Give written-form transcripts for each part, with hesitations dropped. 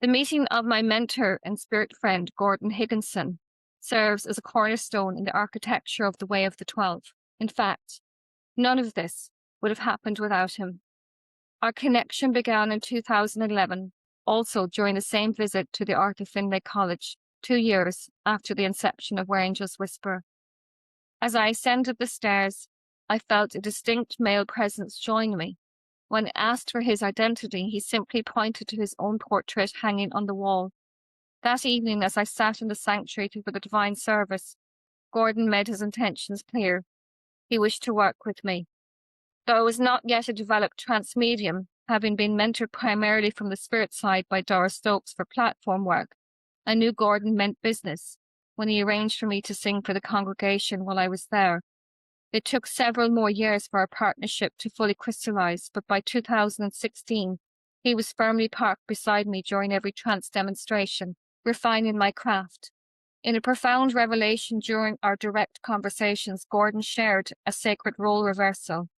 The meeting of my mentor and spirit friend, Gordon Higginson, serves as a cornerstone in the architecture of the Way of the 12. In fact, none of this would have happened without him. Our connection began in 2011, also during the same visit to the Arthur Findlay College, 2 years after the inception of Where Angels Whisper. As I ascended the stairs, I felt a distinct male presence join me. When asked for his identity, he simply pointed to his own portrait hanging on the wall. That evening, as I sat in the sanctuary for the divine service, Gordon made his intentions clear. He wished to work with me. Though I was not yet a developed trance medium, having been mentored primarily from the spirit side by Doris Stokes for platform work, I knew Gordon meant business when he arranged for me to sing for the congregation while I was there. It took several more years for our partnership to fully crystallize, but by 2016, he was firmly parked beside me during every trance demonstration, refining my craft. In a profound revelation during our direct conversations, Gordon shared a sacred role reversal.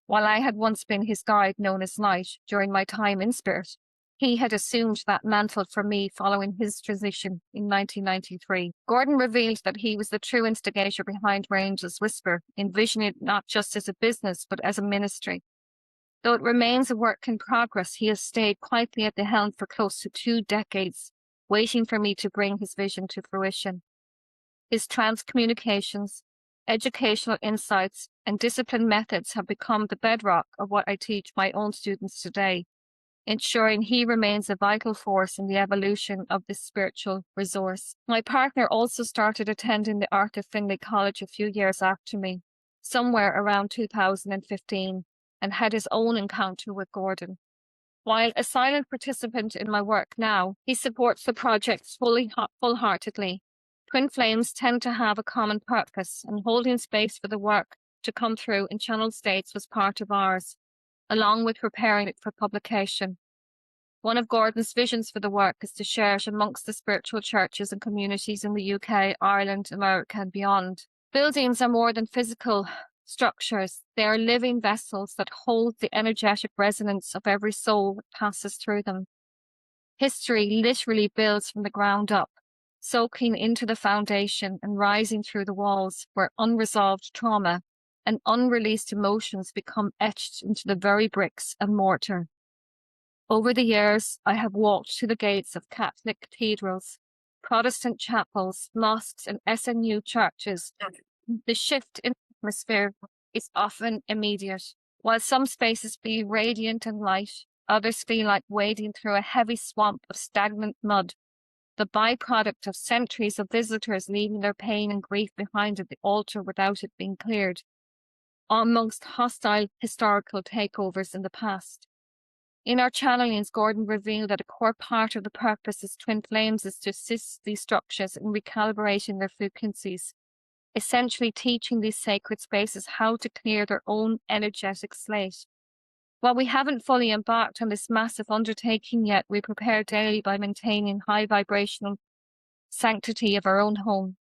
While I had once been his guide known as Light during my time in spirit, he had assumed that mantle for me following his transition in 1993. Gordon revealed that he was the true instigator behind Where Angels Whisper, envisioning it not just as a business, but as a ministry. Though it remains a work in progress, he has stayed quietly at the helm for close to 2 decades, waiting for me to bring his vision to fruition. His trance communications, educational insights, and disciplined methods have become the bedrock of what I teach my own students today, ensuring he remains a vital force in the evolution of this spiritual resource. My partner also started attending the Arthur Findlay College a few years after me, somewhere around 2015, and had his own encounter with Gordon. While a silent participant in my work now, he supports the project full-heartedly. Twin flames tend to have a common purpose, and holding space for the work to come through in channeled states was part of ours, along with preparing it for publication. One of Gordon's visions for the work is to share it amongst the spiritual churches and communities in the UK, Ireland, America, and beyond. Buildings are more than physical structures. They are living vessels that hold the energetic resonance of every soul that passes through them. History literally builds from the ground up, soaking into the foundation and rising through the walls, where unresolved trauma and unreleased emotions become etched into the very bricks and mortar. Over the years, I have walked to the gates of Catholic cathedrals, Protestant chapels, mosques, and SNU churches. The shift in atmosphere is often immediate. While some spaces feel radiant and light, others feel like wading through a heavy swamp of stagnant mud, the byproduct of centuries of visitors leaving their pain and grief behind at the altar without it being cleared, amongst hostile historical takeovers in the past. In our channelings, Gordon revealed that a core part of the purpose of Twin Flames is to assist these structures in recalibrating their frequencies, essentially teaching these sacred spaces how to clear their own energetic slate. While we haven't fully embarked on this massive undertaking yet, we prepare daily by maintaining high vibrational sanctity of our own home.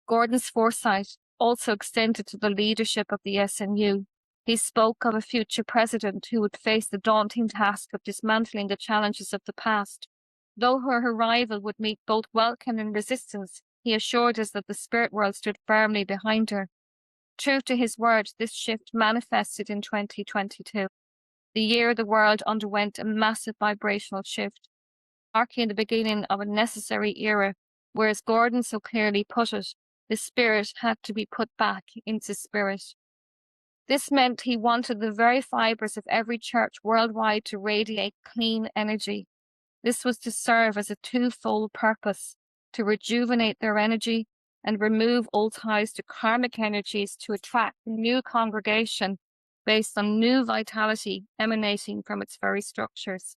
Gordon's foresight also extended to the leadership of the SNU. He spoke of a future president who would face the daunting task of dismantling the challenges of the past. Though her arrival would meet both welcome and resistance, he assured us that the spirit world stood firmly behind her. True to his word, this shift manifested in 2022, the year the world underwent a massive vibrational shift, marking the beginning of a necessary era, whereas Gordon so clearly put it, the spirit had to be put back into spirit. This meant he wanted the very fibers of every church worldwide to radiate clean energy. This was to serve as a twofold purpose: to rejuvenate their energy and remove old ties to karmic energies, to attract a new congregation based on new vitality emanating from its very structures.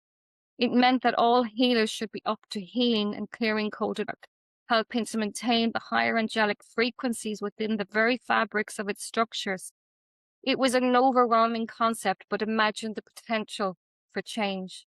It meant that all healers should be up to healing and clearing coded work, helping to maintain the higher angelic frequencies within the very fabrics of its structures. It was an overwhelming concept, but imagine the potential for change.